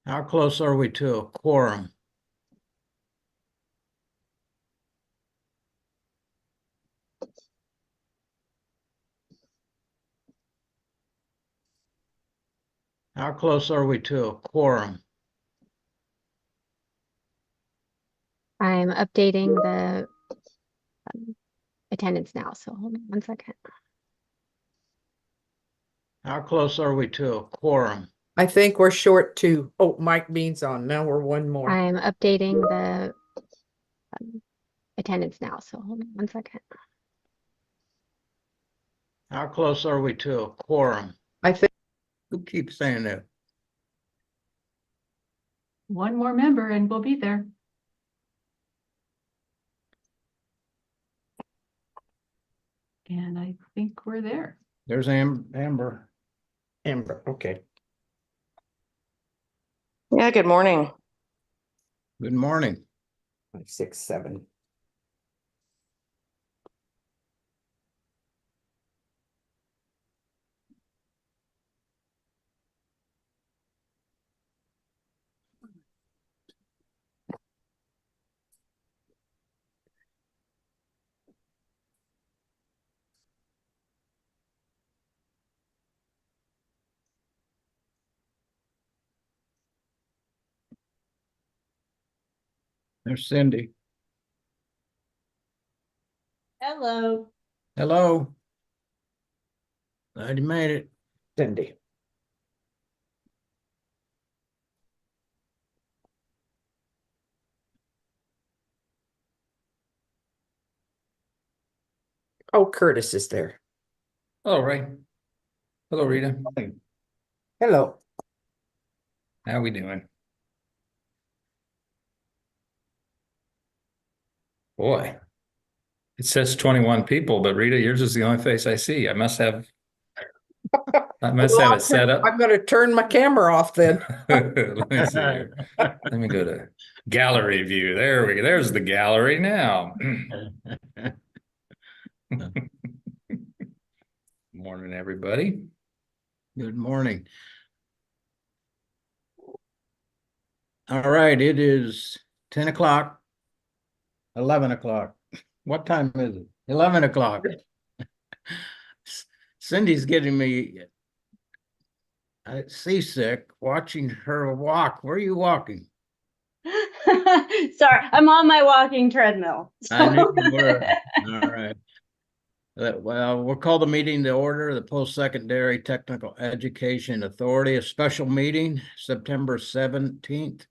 How close are we to a quorum? How close are we to a quorum? I'm updating the attendance now, so hold on one second. How close are we to a quorum? I think we're short two. Oh, Mike Bean's on. Now we're one more. I'm updating the attendance now, so hold on one second. How close are we to a quorum? I think Who keeps saying that? One more member and we'll be there. And I think we're there. There's Amber. Amber. Okay. Yeah, good morning. Good morning. 5, 6, 7. There's Cindy. Hello. Hello. Glad you made it. Cindy. Oh, Curtis is there. Hello, Ray. Hello, Rita. Hello. How we doing? Boy, it says 21 people, but Rita, yours is the only face I see. I must have it set up. I'm going to turn my camera off then. Let me see here. Let me go to gallery view. There we go. There's the gallery now. Morning, everybody. Good morning. All right, it is 10 o'clock, 11 o'clock. What time is it? 11 o'clock. Cindy's getting me seasick watching her walk. Where are you walking? Sorry, I'm on my walking treadmill. I knew you were. All right. Well, we'll call the meeting to order, the Post-Secondary Technical Education Authority, a special meeting, September 17th,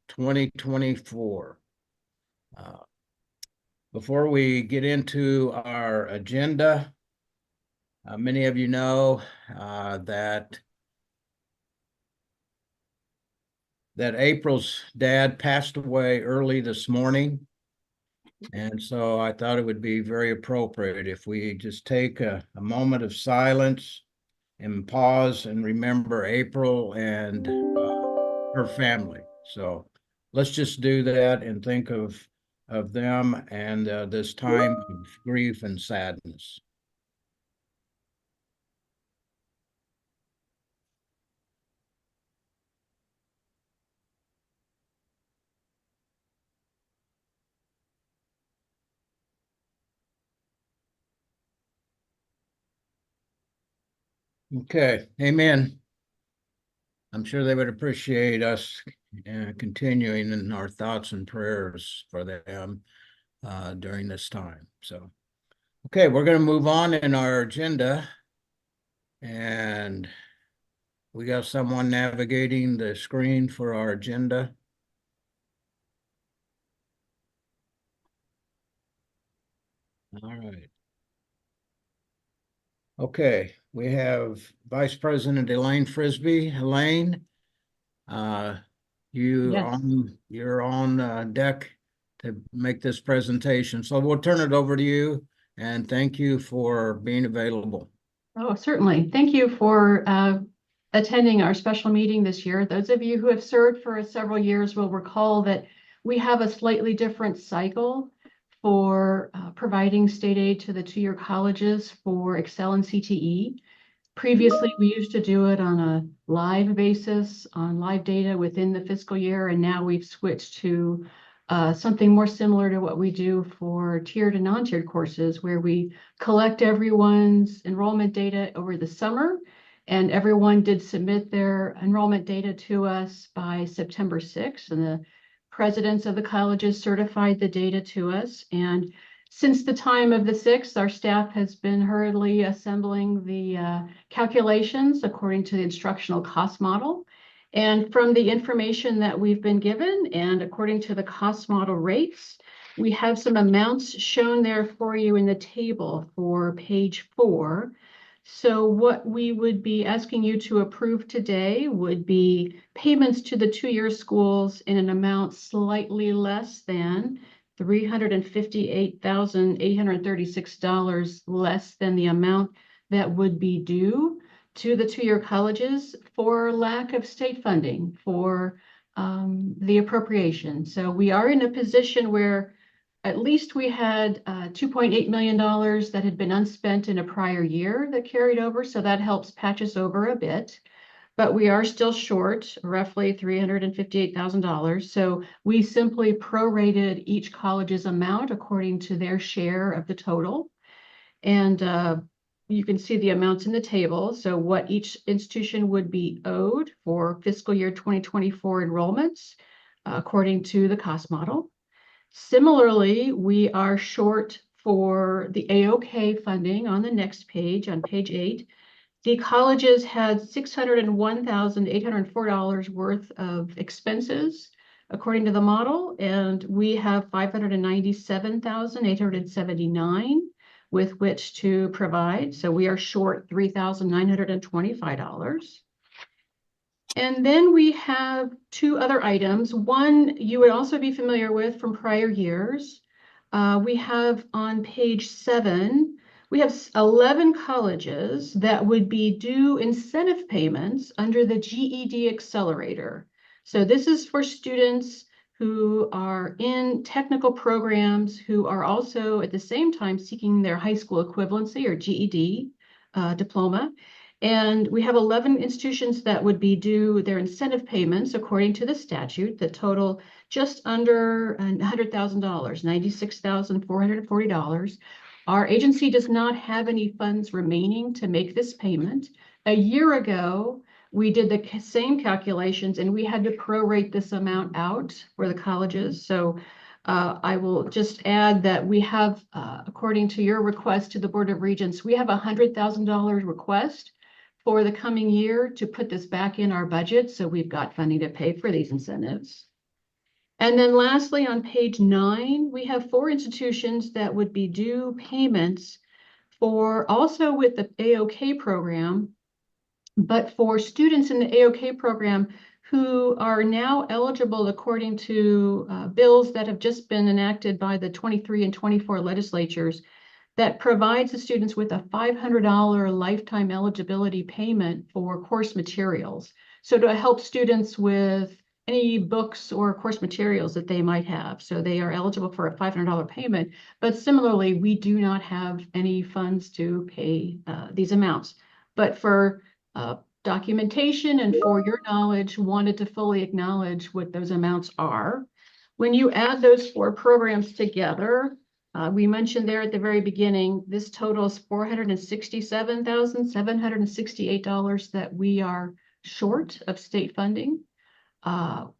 2024. Before we get into our agenda, many of you know that April's dad passed away early this morning. And so I thought it would be very appropriate if we just take a moment of silence and pause and remember April and her family. So let's just do that and think of them and this time of grief and sadness. Okay, amen. I'm sure they would appreciate us continuing in our thoughts and prayers for them during this time. So, okay, we're going to move on in our agenda. And we got someone navigating the screen for our agenda. All right. Okay, we have Vice President Elaine Frisbee. Elaine, you're on deck to make this presentation. So we'll turn it over to you and thank you for being available. Oh, certainly. Thank you for attending our special meeting this year. Those of you who have served for several years will recall that we have a slightly different cycle for providing state aid to the two-year colleges for Excel and CTE. Previously, we used to do it on a live basis, on live data within the fiscal year, and now we've switched to something more similar to what we do for tiered and non-tiered courses, where we collect everyone's enrollment data over the summer, and everyone did submit their enrollment data to us by September 6th, and the presidents of the colleges certified the data to us. And since the time of the 6th, our staff has been hurriedly assembling the calculations according to the instructional cost model. And from the information that we've been given and according to the cost model rates, we have some amounts shown there for you in the table for page 4. So what we would be asking you to approve today would be payments to the two-year schools in an amount slightly less than $358,836 less than the amount that would be due to the two-year colleges for lack of state funding for the appropriation. So we are in a position where at least we had $2.8 million that had been unspent in a prior year that carried over. So that helps patch us over a bit. But we are still short roughly $358,000. So we simply prorated each college's amount according to their share of the total. And you can see the amounts in the table. So what each institution would be owed for fiscal year 2024 enrollments according to the cost model. Similarly, we are short for the AOK funding on the next page, on page 8. The colleges had $601,804 worth of expenses according to the model, and we have $597,879 with which to provide. So we are short $3,925. And then we have two other items. One you would also be familiar with from prior years. We have on page 7, we have 11 colleges that would be due incentive payments under the GED Accelerator. So this is for students who are in technical programs who are also at the same time seeking their high school equivalency or GED diploma. And we have 11 institutions that would be due their incentive payments according to the statute that total just under $100,000, $96,440. Our agency does not have any funds remaining to make this payment. A year ago, we did the same calculations and we had to prorate this amount out for the colleges. So I will just add that we have, according to your request to the Board of Regents, we have a $100,000 request for the coming year to put this back in our budget. So we've got funding to pay for these incentives. And then lastly, on page 9, we have 4 institutions that would be due payments for also with the AOK program, but for students in the AOK program who are now eligible according to bills that have just been enacted by the 23 and 24 legislatures that provides the students with a $500 lifetime eligibility payment for course materials. So to help students with any books or course materials that they might have. So they are eligible for a $500 payment, but similarly, we do not have any funds to pay these amounts. But for documentation and for your knowledge, wanted to fully acknowledge what those amounts are. When you add those 4 programs together, we mentioned there at the very beginning, this totals $467,768 that we are short of state funding.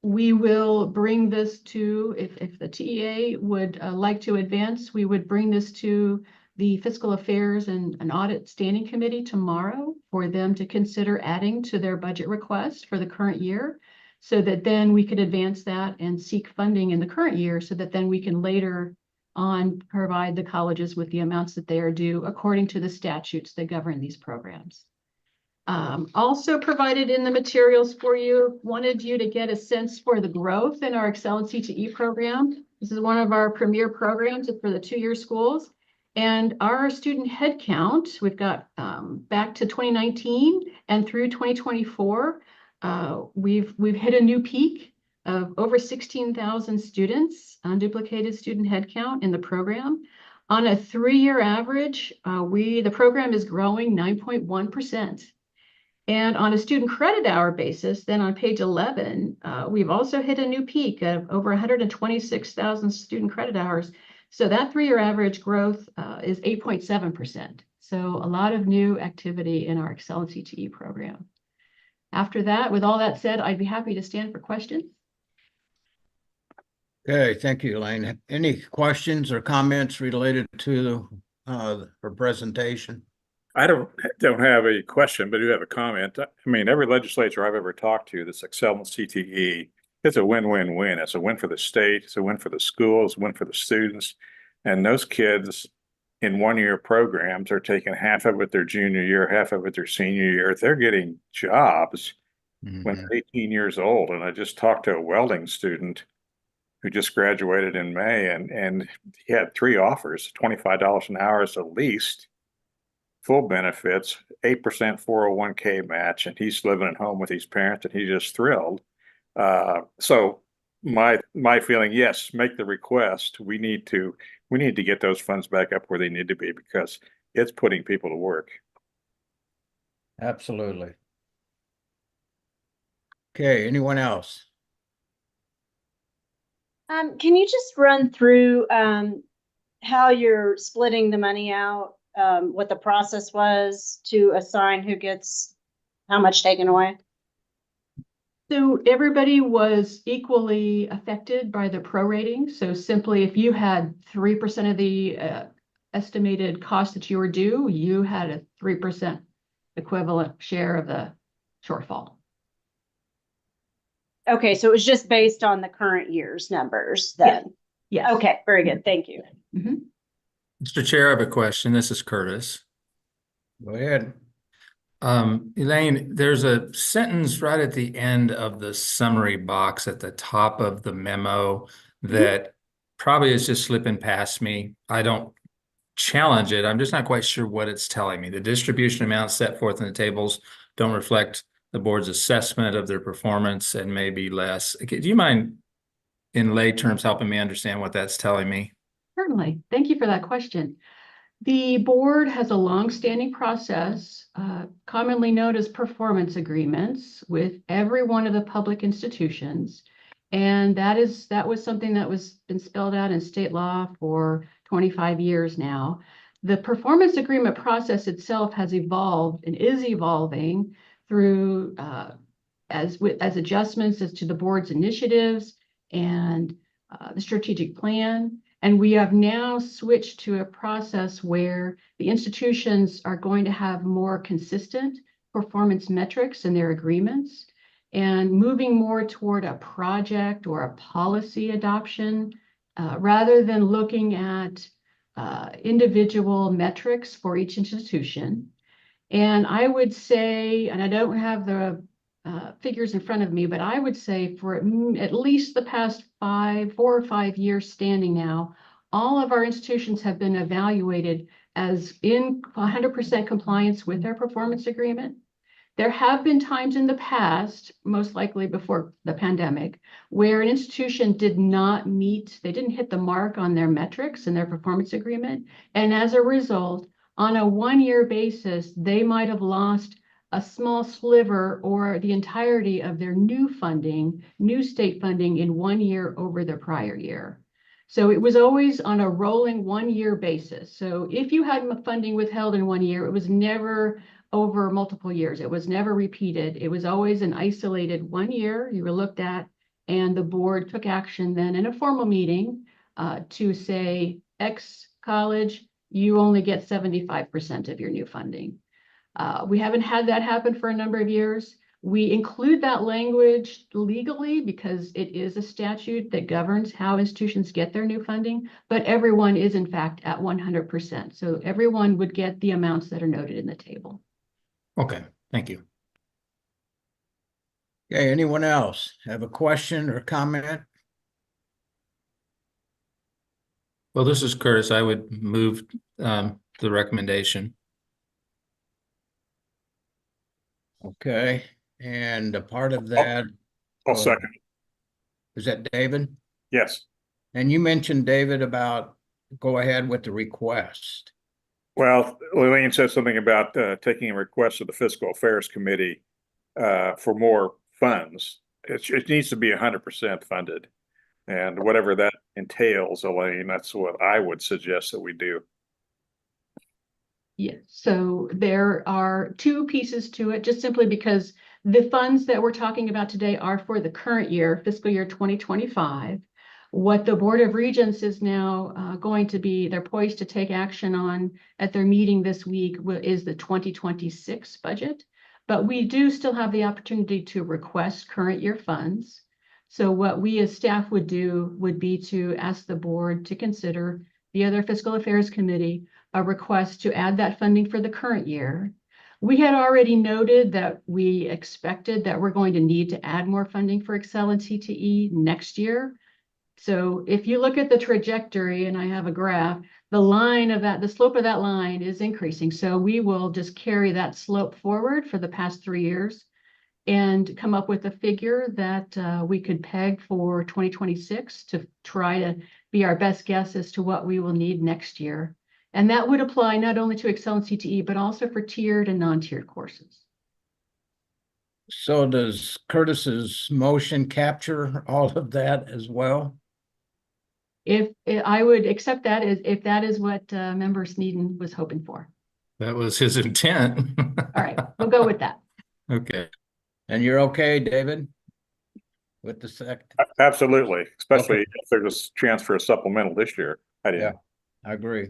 We will bring this to, if the TEA would like to advance, we would bring this to the Fiscal Affairs and an Audit Standing Committee tomorrow for them to consider adding to their budget request for the current year, so that then we could advance that and seek funding in the current year, so that then we can later on provide the colleges with the amounts that they are due according to the statutes that govern these programs. Also provided in the materials for you, wanted you to get a sense for the growth in our Excellency to E program. This is one of our premier programs for the 2-year schools. And our student head count, we've got back to 2019 and through 2024, we've hit a new peak of over 16,000 students, unduplicated student head count in the program. On a 3-year average, the program is growing 9.1%. And on a student credit hour basis, then on page 11, we've also hit a new peak of over 126,000 student credit hours. So that 3-year average growth is 8.7%. So a lot of new activity in our Excel CTE program. After that, with all that said, I'd be happy to stand for questions. Okay, thank you, Elaine. Any questions or comments related to her presentation? I don't have a question, but I do have a comment. I mean, every legislature I've ever talked to that's excelling CTE, it's a win-win-win. It's a win for the state, it's a win for the schools, a win for the students. And those kids in 1-year programs are taking half of it their junior year, half of it their senior year. They're getting jobs when they're 18 years old. And I just talked to a welding student who just graduated in May, and he had 3 offers, $25 an hour is the least, full benefits, 8% 401k match, and he's living at home with his parents, and he's just thrilled. So my feeling, yes, make the request. We need to get those funds back up where they need to be, because it's putting people to work. Absolutely. Okay, anyone else? Can you just run through how you're splitting the money out, what the process was to assign who gets how much taken away? So everybody was equally affected by the prorating. So simply, if you had 3% of the estimated cost that you were due, you had a 3% equivalent share of the shortfall. Okay, so it was just based on the current year's numbers then? Yes. Okay, very good. Thank you. Mhm. Mr. Chair, I have a question. This is Curtis. Go ahead. Elaine, there's a sentence right at the end of the summary box at the top of the memo that probably is just slipping past me. I don't challenge it. I'm just not quite sure what it's telling me. The distribution amounts set forth in the tables don't reflect the board's assessment of their performance and maybe less. Do you mind in lay terms helping me understand what that's telling me? Certainly. Thank you for that question. The board has a long-standing process, commonly known as performance agreements, with every one of the public institutions. And that was something that was been spelled out in state law for 25 years now. The performance agreement process itself has evolved and is evolving through as adjustments as to the board's initiatives and the strategic plan. And we have now switched to a process where the institutions are going to have more consistent performance metrics in their agreements, and moving more toward a project or a policy adoption, rather than looking at individual metrics for each institution. And I would say, and I don't have the figures in front of me, but I would say for at least the past 4 or 5 years standing now, all of our institutions have been evaluated as in 100% compliance with their performance agreement. There have been times in the past, most likely before the pandemic, where an institution did not meet, they didn't hit the mark on their metrics and their performance agreement. And as a result, on a 1-year basis, they might have lost a small sliver or the entirety of their new state funding in 1 year over the prior year. So it was always on a rolling 1-year basis. So if you had funding withheld in 1 year, it was never over multiple years. It was never repeated. It was always an isolated 1 year you were looked at, and the board took action then in a formal meeting to say, X college, you only get 75% of your new funding. We haven't had that happen for a number of years. We include that language legally because it is a statute that governs how institutions get their new funding, but everyone is in fact at 100%. So everyone would get the amounts that are noted in the table. Okay, thank you. Okay, anyone else have a question or comment? Well, this is Curtis. I would move the recommendation. Okay, and a part of that, I'll second. is that David? Yes. And you mentioned, David, about go ahead with the request. Well, Elaine said something about taking a request of the Fiscal Affairs Committee for more funds. It needs to be 100% funded. And whatever that entails, Elaine, that's what I would suggest that we do. Yes, so there are two pieces to it, just simply because the funds that we're talking about today are for the current year, fiscal year 2025. What the Board of Regents is now going to be, they're poised to take action on at their meeting this week is the 2026 budget. But we do still have the opportunity to request current year funds. So what we as staff would do would be to ask the board to consider the other Fiscal Affairs Committee a request to add that funding for the current year. We had already noted that we expected that we're going to need to add more funding for Excel and CTE next year. So if you look at the trajectory, and I have a graph, the line of that, the slope of that line is increasing. So we will just carry that slope forward for the past 3 years and come up with a figure that we could peg for 2026 to try to be our best guess as to what we will need next year. And that would apply not only to Excel and CTE, but also for tiered and non-tiered courses. So does Curtis's motion capture all of that as well? If I would accept that if that is what Member Sneeden was hoping for. That was his intent. All right, we'll go with that. Okay. And you're okay, David? With the second? Absolutely, especially if there's a chance for a supplemental this year. I did. Yeah. I agree.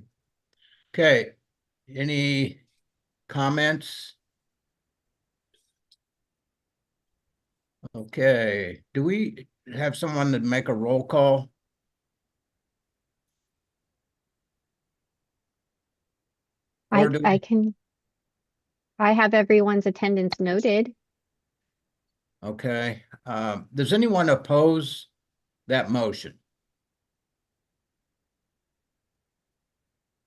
Okay, any comments? Okay, do we have someone to make a roll call? Or do we- I have everyone's attendance noted. Okay, does anyone oppose that motion?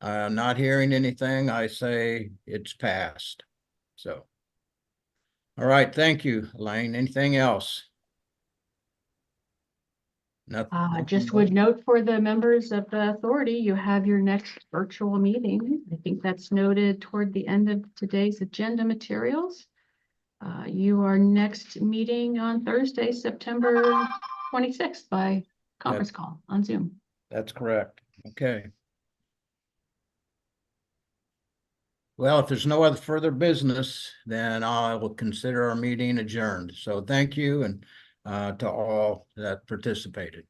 Not hearing anything, I say it's passed. So. All right, thank you, Elaine. Anything else? Nothing. Just would note for the members of the authority, you have your next virtual meeting. I think that's noted toward the end of today's agenda materials. Your next meeting on Thursday, September 26th by conference call on Zoom. That's correct. Okay. Well, if there's no other further business, then I will consider our meeting adjourned. So thank you and to all that participated.